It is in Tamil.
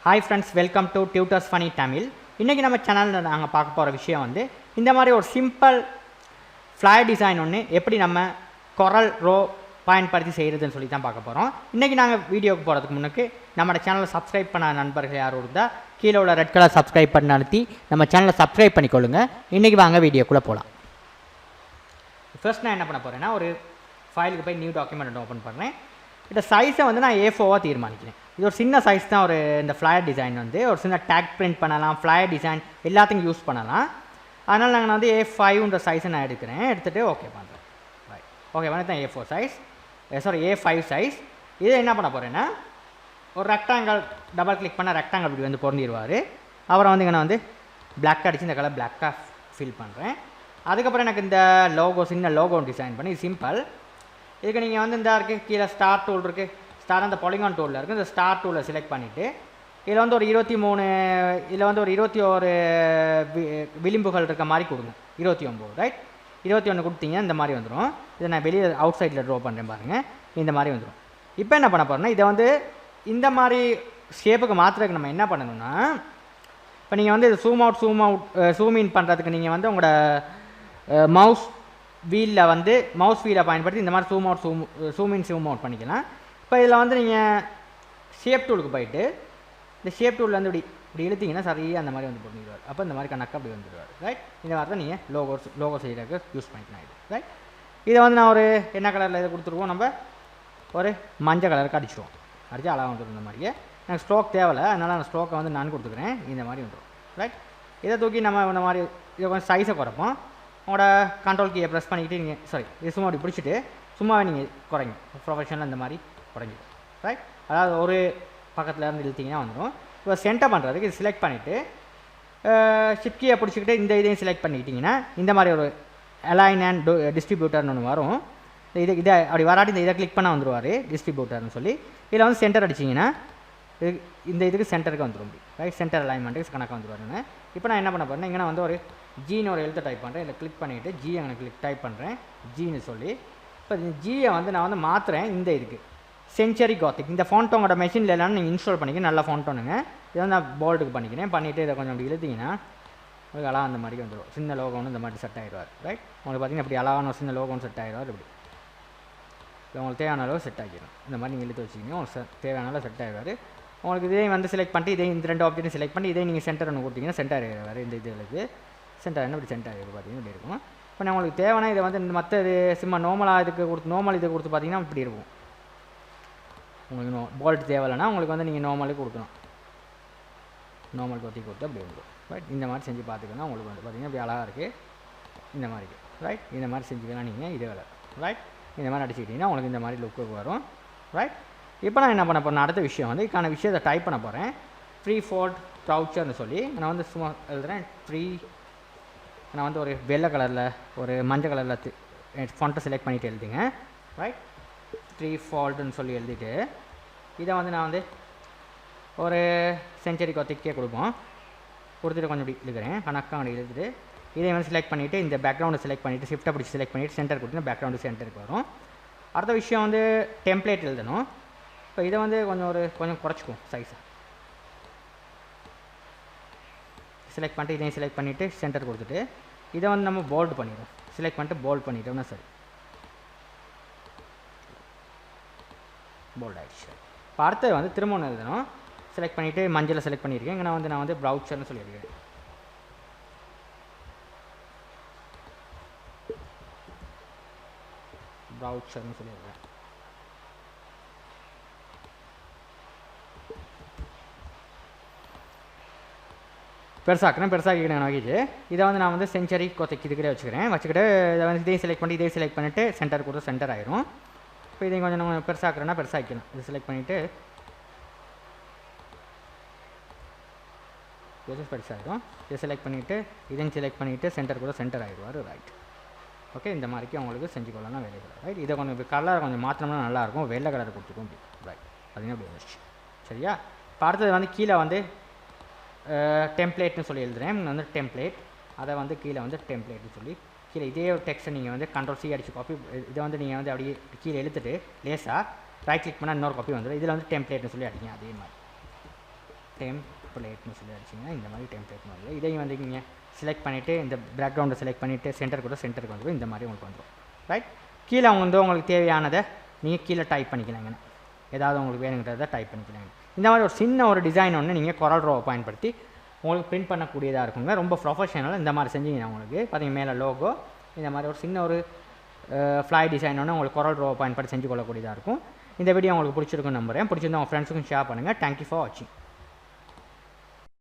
Hi friends, welcome to Tutors Funny Tamil. இன்னைக்கு நம்ம சேனல்ல நாங்க பார்க்க போற விஷயம் வந்து இந்த மாதிரி ஒரு சிம்பிள் ஃப்ளையர் டிசைன் ஒன்னு எப்படி நம்ம Corel ரோ பயன்படுத்தி செய்யறதுன்னு சொல்லி தான் பார்க்க போறோம். இன்னைக்கு நாங்க வீடியோக்கு போறதுக்கு முன்னுக்கு நம்ம சேனலை சப்ஸ்கிரைப் பண்ண நண்பர்கள் யாரும் இருந்தா கீழ உள்ள ரெட் கலர் சப்ஸ்கிரைப் பட்டன் அழுத்தி நம்ம சேனலை சப்ஸ்கிரைப் பண்ணிக்கொள்ளுங்க. இன்னைக்கு வாங்க வீடியோக்குள்ள போலாம். ஃபர்ஸ்ட் நான் என்ன பண்ண போறேன்னா ஒரு ஃபைலுக்கு போய் நியூ டாக்குமெண்ட் ஓபன் பண்றேன். இந்த சைஸை வந்து நான் A4 தீர்மானிக்கிறேன். இது ஒரு சின்ன சைஸ் தான். ஒரு இந்த ஃப்ளையர் டிசைன் வந்து ஒரு சின்ன டேக் பிரிண்ட் பண்ணலாம், ஃப்ளையர் டிசைன் எல்லாத்துக்கும் யூஸ் பண்ணலாம். அதனால் நாங்கள் வந்து A5ன்ற சைஸை நான் எடுக்கிறேன். எடுத்துகிட்டு ஓகே பண்ணுறேன். ரைட், ஓகே பண்ணி தான் A4 சைஸ், A5 சைஸ். இதை என்ன பண்ண போகிறேன்னா ஒரு ரெக்டாங்கல் டபுள் கிளிக் பண்ணால் ரெக்டாங்கல் இப்படி வந்து பொருந்திடுவார். அப்புறம் வந்து இங்கே நான் வந்து பிளாக் அடித்து இந்த கலர் பிளாக்காக ஃபில் பண்ணுறேன். அதுக்கப்புறம் எனக்கு இந்த லோகோ சின்ன லோகோ டிசைன் பண்ணி சிம்பிள். இதுக்கு நீங்கள் வந்து இந்த இருக்குது கீழே ஸ்டார் டூல் இருக்குது. ஸ்டார் அந்த பாலிகான் டூலில் இருக்குது. இந்த ஸ்டார் டூலை செலக்ட் பண்ணிவிட்டு இதில் வந்து ஒரு 23 இதில் வந்து ஒரு 21 விளிம்புகள் இருக்க மாதிரி கொடுங்க. 29 ரைட், 21 கொடுத்தீங்க இந்த மாதிரி வந்துடும். இதை நான் வெளியே அவுட் சைடில் ட்ரா பண்ணுறேன் பாருங்கள், இந்த மாதிரி வந்துடும். இப்போ என்ன பண்ண போகிறோன்னா இதை வந்து இந்த மாதிரி ஷேப்புக்கு மாற்றுறதுக்கு நம்ம என்ன பண்ணணும்னா இப்போ நீங்கள் வந்து இது ஜூம் இன் பண்ணுறதுக்கு நீங்கள் வந்து உங்களோட மவுஸ் வீலில் வந்து மவுஸ் வீலை பயன்படுத்தி இந்த மாதிரி ஜூம் அவுட் பண்ணிக்கலாம். இப்போ இதில் வந்து நீங்கள் ஷேப் டூலுக்கு போயிட்டு இந்த ஷேப் டூலில் வந்து இப்படி இழுத்திங்கன்னா சரியாக அந்த மாதிரி வந்து பண்ணிடுவார். அப்போ இந்த மாதிரி கணக்கு அப்படி வந்துடுவார். ரைட், இந்த மாதிரி தான் நீங்கள் லோகோ செய்கிறதுக்கு யூஸ் பண்ணிக்கலாம். இது ரைட், இதை வந்து நான் ஒரு என்ன கலரில் இதை கொடுத்துருவோம், நம்ம ஒரு மஞ்சள் கலருக்கு அடிச்சுருவோம். அடித்து அழகாக வந்துடும். இந்த மாதிரியே எனக்கு ஸ்ட்ரோக் தேவையில்லை, அதனால் அந்த ஸ்ட்ரோக்கை வந்து நான் கொடுத்துக்கிறேன். இந்த மாதிரி வந்துடும். ரைட், இதை தூக்கி நம்ம இந்த மாதிரி இதை கொஞ்சம் சைஸை குறைப்போம். உங்களோட கண்ட்ரோல் கீயை ப்ரெஸ் பண்ணிக்கிட்டு நீங்கள் இது சும்மா அப்படி பிடிச்சிட்டு சும்மாவே நீங்கள் குறைங்க. ப்ரொஃபஷனல் இந்த மாதிரி குறைஞ்சிடும். ரைட், அதாவது ஒரு பக்கத்தில் இருந்து இழுத்திங்கன்னா வந்துடும். இப்போ சென்டர் பண்ணுறதுக்கு இது செலக்ட் பண்ணிவிட்டு ஷிஃப்ட் கீயை பிடிச்சிக்கிட்டு இந்த இதையும் செலக்ட் பண்ணிக்கிட்டிங்கன்னா இந்த மாதிரி ஒரு அலைன் அண்ட் டிஸ்ட்ரிபியூட்டர்னு ஒன்று வரும். இதை அப்படி வராட்டி இந்த இதை கிளிக் பண்ணால் வந்துடுவார் டிஸ்ட்ரிபியூட்டர்னு சொல்லி. இதில் வந்து சென்டர் அடிச்சிங்கன்னா இந்த இதுக்கு சென்டருக்கு வந்துடும். ரைட், சென்டர் அலைன்மெண்ட்டுக்கு கணக்காக வந்துடுவாருன்னு. இப்போ நான் என்ன பண்ண போகிறேன்னா இங்கே வந்து ஒரு ஜீன்னு ஒரு எழுத்தை டைப் பண்ணுறேன். இதில் கிளிக் பண்ணிவிட்டு ஜி அங்கே டைப் பண்ணுறேன் ஜின்னு சொல்லி. இப்போ இந்த ஜியை வந்து நான் வந்து மாற்றுறேன். இந்த இதுக்கு சென்ச்சுரி காத்திக் இந்த ஃபாண்ட் உங்களோட மெஷினில் எல்லாமே நீங்கள் இன்ஸ்டால் பண்ணிக்க. நல்ல ஃபாண்ட்டோனுங்க. இதை வந்து நான் போல்டுக்கு பண்ணிக்கிறேன். பண்ணிவிட்டு இதை கொஞ்சம் அப்படி இழுத்திங்கன்னா உங்களுக்கு அழகாக அந்த மாதிரி வந்துடும். சின்ன லோகோன்னு இந்த மாதிரி செட் ஆகிடுவார். ரைட், உங்களுக்கு பார்த்தீங்கன்னா அப்படி அழகான ஒரு சின்ன லோகோன்னு செட் ஆகிடுவார். இப்படி உங்களுக்கு தேவையான அளவு செட் ஆகிடும். இந்த மாதிரி நீங்கள் இழுத்து வச்சிக்கிங்க, உங்களுக்கு தேவையான அளவு செட் ஆகிடுவார். உங்களுக்கு இதையும் வந்து செலக்ட் பண்ணிட்டு இதையும் இந்த 2 ஆப்ஜெக்ட்டும் செலக்ட் பண்ணி இதை நீங்கள் சென்டர் ஒன்று கொடுத்தீங்கன்னா சென்டர் ஆகிடுவார். இந்த இதுகளுக்கு சென்டர் என்ன இப்படி சென்டர் ஆகிடும் பார்த்தீங்கன்னா இப்படி இருக்கும். இப்போ நான் உங்களுக்கு தேவையான இதை வந்து இந்த மற்ற இது சும்மா நார்மலாக இதுக்கு கொடுத்து பார்த்தீங்கன்னா இப்படி இருக்கும். உங்களுக்கு போல்ட் தேவையில்லைன்னா உங்களுக்கு வந்து நீங்கள் நார்மலுக்கு கொடுக்கணும். நார்மல் கொத்தி கொடுத்து அப்படி வந்துடும். ரைட், இந்த மாதிரி செஞ்சு பார்த்துக்கணும். உங்களுக்கு வந்து பார்த்தீங்கன்னா இப்படி அழகாக இருக்குது. இந்த மாதிரி ரைட், இந்த மாதிரி செஞ்சுக்கலாம் நீங்கள். இது வேலை ரைட், இந்த மாதிரி அடிச்சுக்கிட்டிங்கன்னா உங்களுக்கு இந்த மாதிரி லுக்கு வரும். ரைட், இப்போ நான் என்ன பண்ண போகிறேன், அடுத்த விஷயம் வந்து இதுக்கான விஷயத்தை டைப் பண்ண போகிறேன். ஃப்ரீ ஃபோல்ட் ட்ரவுச்சர்னு சொல்லி நான் வந்து சும்மா எழுதுகிறேன். நான் வந்து ஒரு வெள்ளை கலரில் ஒரு மஞ்சள் கலரில் ஃபாண்ட்டை செலக்ட் பண்ணிவிட்டு எழுதிங்க. ரைட், ஃப்ரீ ஃபால்ட்டுன்னு சொல்லி எழுதிட்டு இதை வந்து நான் வந்து ஒரு சென்ச்சுரி கொத்திக்கே கொடுப்போம். கொடுத்துட்டு கொஞ்சம் இப்படி இழுக்கிறேன். கணக்காக அப்படி இழுத்துட்டு இதை வந்து செலக்ட் பண்ணிவிட்டு இந்த பேக்ரவுண்டை செலக்ட் பண்ணிவிட்டு ஷிஃப்ட்டை பிடிச்சி செலக்ட் பண்ணிவிட்டு சென்டர் கொடுத்தீங்கன்னா பேக்ரவுண்டு சென்டருக்கு வரும். அடுத்த விஷயம் வந்து டெம்ப்ளேட் எழுதணும். இப்போ இதை வந்து கொஞ்சம் குறைச்சிக்கும் சைஸை. செலக்ட் பண்ணிட்டு இதையும் செலக்ட் பண்ணிவிட்டு சென்டர் கொடுத்துட்டு இதை வந்து நம்ம போல்டு பண்ணிடுவோம். செலக்ட் பண்ணிட்டு போல்ட் பண்ணிட்டோம்னா சரி, போல்ட் ஆகிடுச்சு. இப்போ அடுத்தது வந்து திரும்ப ஒன்று எழுதணும். செலக்ட் பண்ணிவிட்டு மஞ்சளை செலக்ட் பண்ணியிருக்கேன். இங்கே நான் வந்து ப்ரௌச்சர்னு சொல்லியிருக்கேன். ப்ரௌச்சர்னு சொல்லியிருக்கேன். பெருசாக்கிக்கிறேன் ஆகிட்டு இதை வந்து நான் வந்து சென்ச்சுரி கொத்தைக்கு இதுக்கிட்டே வச்சுக்கிட்டு இதை வந்து இதையும் செலக்ட் பண்ணிவிட்டு சென்டர் கொடுத்து சென்டர் ஆகிரும். இப்போ இதையும் கொஞ்சம் நம்ம பெருசாக்கிறேன்னா பெருசாக்கிக்கலாம். இது செலக்ட் பண்ணிவிட்டு பெருசாகிடும். இதை செலக்ட் பண்ணிவிட்டு இதையும் செலக்ட் பண்ணிவிட்டு சென்டர் கூட சென்டர் ஆகிடுவார். ரைட், ஓகே, இந்த மாதிரிக்கு அவங்களுக்கு செஞ்சுக்கொள்ளலாம் வெள்ளை கலர். ரைட், இதை கொஞ்சம் கலர் கொஞ்சம் மாற்றினோம்னா நல்லாயிருக்கும். வெள்ளை கலர் கொடுத்துக்கும். ரைட், பார்த்தீங்கன்னா அப்படி வந்துச்சு. சரியா, இப்போ அடுத்தது வந்து கீழே வந்து டெம்ப்ளேட்னு சொல்லி எழுதுகிறேன். வந்து டெம்ப்ளேட் அதை வந்து கீழே வந்து டெம்ப்ளேட்னு சொல்லி கீழே இதே டெக்ஸ்ட்டை நீங்கள் வந்து கண்ட்ரோல் C அடிச்சு காப்பி இதை வந்து நீங்கள் வந்து அப்படியே கீழே எழுத்துட்டு லேசாக ரைட் கிளிக் பண்ணால் இன்னொரு காப்பி வந்துடும். இதில் வந்து டெம்ப்ளேட்னு சொல்லி அடிங்க. அதே மாதிரி டெம்ப்ளேட்னு சொல்லி அடிச்சிங்கன்னா இந்த மாதிரி டெம்ப்ளேட்னு வருது. இதையும் வந்து நீங்கள் செலக்ட் பண்ணிவிட்டு இந்த பேக்ரவுண்டை செலக்ட் பண்ணிவிட்டு சென்டருக்கு வந்துடும். இந்த மாதிரி உங்களுக்கு வந்துடும். ரைட், கீழே வந்து உங்களுக்கு தேவையானதை நீங்கள் கீழே டைப் பண்ணிக்கலாங்க. ஏதாவது உங்களுக்கு வேணுங்கிறத டைப் பண்ணிக்கலாங்க. இந்த மாதிரி ஒரு சின்ன ஒரு டிசைன் ஒன்று நீங்கள் Corel Draw பயன்படுத்தி உங்களுக்கு பிரிண்ட் பண்ணக்கூடியதாக இருக்குங்க. ரொம்ப ப்ரொஃபஷனல். இந்த மாதிரி செஞ்சீங்கன்னா உங்களுக்கு பார்த்தீங்கன்னா மேலே லோகோ இந்த மாதிரி ஒரு சின்ன ஒரு ஃப்ளை டிசைன் ஒன்று உங்களுக்கு Corel Draw பயன்படுத்தி செஞ்சு கொள்ளக்கூடியதாக இருக்கும். இந்த வீடியோ உங்களுக்கு பிடிச்சிருக்குன்னு நம்புகிறேன். பிடிச்சிருந்தா உங்கள் ஃப்ரெண்ட்ஸுக்கும் ஷேர் பண்ணுங்கள். தேங்க்யூ ஃபார் வாட்சிங்.